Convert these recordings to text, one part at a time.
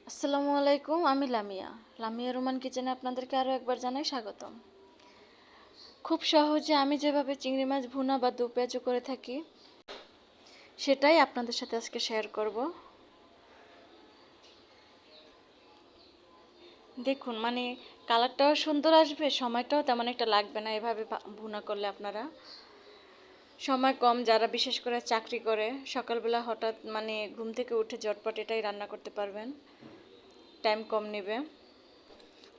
আসসালামু আলাইকুম, আমি লামিয়া রোমান কিচেনে আপনাদেরকে আরও একবার জানাই স্বাগতম। খুব সহজে আমি যেভাবে চিংড়ি মাছ ভুনা বা দু পেঁয়াজু করে থাকি সেটাই আপনাদের সাথে আজকে শেয়ার করব। দেখুন, কালারটাও সুন্দর আসবে, সময়টাও তেমন একটা লাগবে না এভাবে ভুনা করলে। আপনারা সময় কম, যারা বিশেষ করে চাকরি করে, সকালবেলা হঠাৎ ঘুম থেকে উঠে ঝটপট এটাই রান্না করতে পারবেন, টাইম কম নেবে।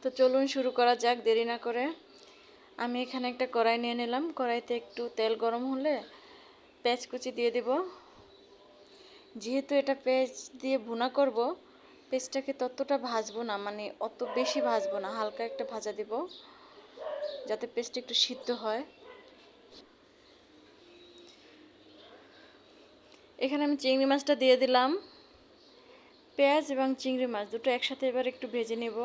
তো চলুন শুরু করা যাক দেরি না করে। আমি এখানে একটা কড়াই নিয়ে নিলাম। কড়াইতে একটু তেল গরম হলে পেঁয়াজ কুচি দিয়ে দেব। যেহেতু এটা পেঁয়াজ দিয়ে ভুনা করব, পেঁয়াজটাকে ততটা ভাজবো না, অত বেশি ভাজবো না, হালকা একটা ভাজা দেব যাতে পেঁয়াজটা একটু সিদ্ধ হয়। এখানে আমি চিংড়ি মাছটা দিয়ে দিলাম। পেঁয়াজ এবং চিংড়ি মাছ দুটো একসাথে এবার একটু ভেজে নেব।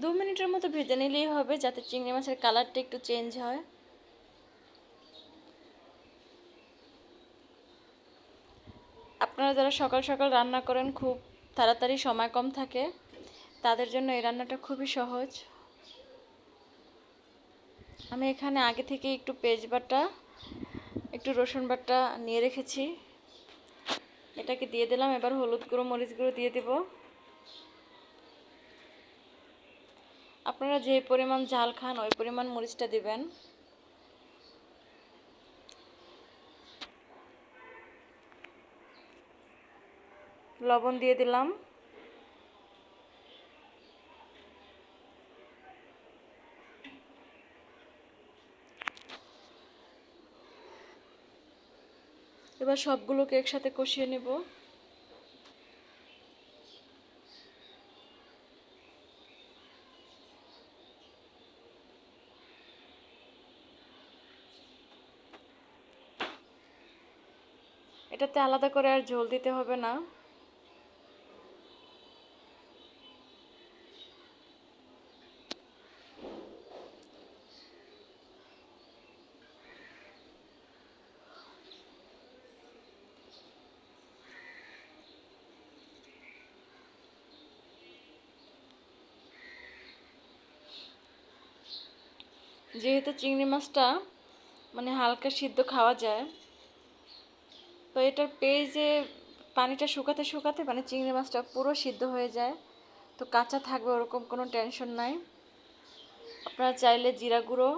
2 মিনিটের মতো ভেজে নিলেই হবে, যাতে চিংড়ি মাছের কালারটা একটু চেঞ্জ হয়। আপনারা যারা সকাল সকাল রান্না করেন, খুব তাড়াতাড়ি সময় কম থাকে, তাদের জন্য এই রান্নাটা খুবই সহজ। আমি এখানে আগে থেকে একটু পেঁয়াজ বাটা, একটু রসুন বাটা নিয়ে রেখেছি, এটাকে দিয়ে দিলাম। এবার হলুদ গুঁড়ো, মরিচ গুঁড়ো দিয়ে দেব। আপনারা যে পরিমাণ ঝাল খান ওই পরিমাণ মরিচটা দিবেন। লবণ দিয়ে দিলাম। এবার সবগুলোকে একসাথে কষিয়ে নেব। এটাতে আলাদা করে আর ঝোল দিতে হবে না। যেহেতু চিংড়ি মাছটা হালকা সিদ্ধ খাওয়া যায়, তো এটার পেঁয়াজে পানিটা শুকাতে শুকাতে চিংড়ি মাছটা পুরো সিদ্ধ হয়ে যায়, তো কাঁচা থাকবে ওরকম কোনো টেনশন নাই। আপনারা চাইলে জিরা গুঁড়ো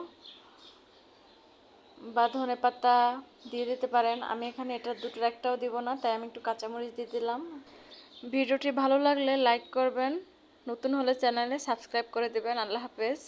বা ধনে পাতা দিয়ে দিতে পারেন। আমি এখানে এটা দুটোর একটাও দিব না, তাই আমি একটু কাঁচামরিচ দিয়ে দিলাম। ভিডিওটি ভালো লাগলে লাইক করবেন, নতুন হলে চ্যানেলে সাবস্ক্রাইব করে দেবেন। আল্লাহ হাফেজ।